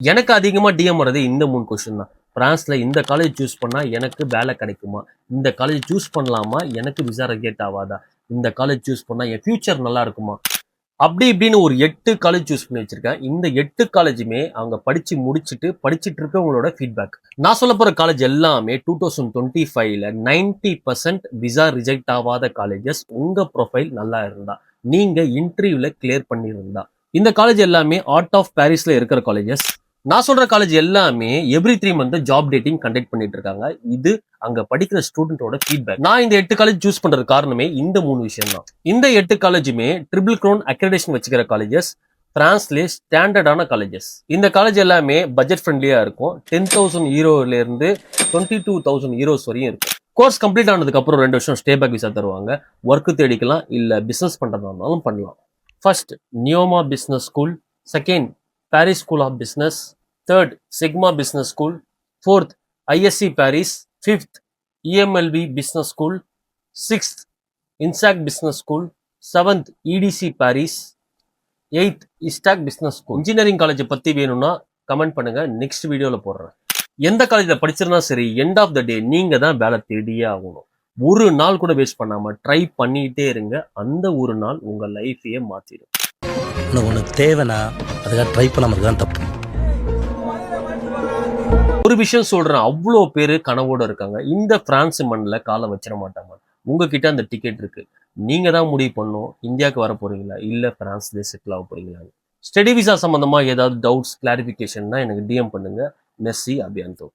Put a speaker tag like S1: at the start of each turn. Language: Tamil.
S1: எனக்கு அதிகமா டிஎம் வர்றது இந்த 3 கொஸ்டின் தான். பிரான்ஸ்ல இந்த காலேஜ் சூஸ் பண்ணா எனக்கு வேலை கிடைக்குமா? இந்த காலேஜ் சூஸ் பண்ணலாமா? எனக்கு விசா ரிஜெக்ட் ஆகாதா? இந்த காலேஜ் சூஸ் பண்ணா என் ஃபியூச்சர் நல்லா இருக்குமா? அப்படி இப்படின்னு ஒரு 8 காலேஜ் சூஸ் பண்ணி வச்சிருக்கேன். இந்த 8 காலேஜுமே அவங்க படிச்சு முடிச்சுட்டு படிச்சுட்டு இருக்கவங்களோட ஃபீட்பேக். நான் சொல்ல போற காலேஜ் எல்லாமே 2025ல 90% விசா ரிஜெக்ட் ஆகாத காலேஜஸ். உங்க ப்ரொஃபைல் நல்லா இருந்தா, நீங்க இன்டர்வியூல கிளியர் பண்ணியிருந்தா. இந்த காலேஜ் எல்லாமே ஆர்ட் ஆஃப் பாரிஸ்ல இருக்கிற காலேஜஸ். நான் சொல்ற காலேஜ் எல்லாமே every 3 month job dating conduct பண்ணிட்டு இருக்காங்க. இது அங்க படிக்கிற ஸ்டூடெண்டோட ஃபீட்பேக். நான் இந்த 8 காலேஜ் சூஸ் பண்றது காரணமே இந்த 3 விஷயம் தான். இந்த 8 காலேஜுமே ட்ரிபிள் க்ரௌன் அக்ரெடிடேஷன் வச்சுக்கிற காலேஜஸ், பிரான்ஸ்ல ஸ்டாண்டர்டான காலேஜஸ். இந்த காலேஜ் எல்லாமே பட்ஜெட் ஃப்ரெண்ட்லியா இருக்கும். 10,000 யூரோல இருந்து 22,000 யூரோஸ் வரையும் இருக்கும். கோர்ஸ் கம்ப்ளீட் ஆனதுக்கு அப்புறம் 2 வருஷம் ஸ்டே பேக் விசா தருவாங்க. ஒர்க் தேடிக்கலாம், இல்ல பிசினஸ் பண்றதா இருந்தாலும் பண்ணலாம். First Neoma business school, second Paris school of business, third Skema business school, fourth ISC Paris, fifth EMLV business school, sixth INSEEC business school, seventh EDC Paris, eighth ISTEC business school. Engineering காலேஜை பத்தி வேணும்னா கமெண்ட் பண்ணுங்க, நெக்ஸ்ட் வீடியோல போடுறேன். எந்த காலேஜ்ல படிச்சிருந்தா சரி, எண்ட் ஆஃப் த டே நீங்க தான் வேலை தேடியே ஆகணும். ஒரு நாள் கூட வேஸ்ட் பண்ணாம ட்ரை பண்ணிட்டே இருங்க. அந்த ஒரு நாள் உங்க லைஃபையே மாத்திடும்.
S2: உனக்கு தேவைன்னா அதுக்காக ட்ரை பண்ணாம இருக்கான் தப்பு.
S1: ஒரு விஷயம் சொல்றேன், அவ்வளோ பேரு கனவோட இருக்காங்க. இந்த பிரான்ஸ் மண்ணில் காலை வச்சிட மாட்டாங்க. உங்ககிட்ட அந்த டிக்கெட் இருக்கு. நீங்க தான் முடிவு பண்ணணும், இந்தியாவுக்கு வர போறீங்களா இல்ல பிரான்ஸ்ல செட்டில் ஆக போறீங்களா. ஸ்டடி விசா சம்பந்தமா ஏதாவது டவுட்ஸ், கிளாரிபிகேஷன்னா எனக்கு டிஎம் பண்ணுங்க. மெர்சி அபியான்தோ.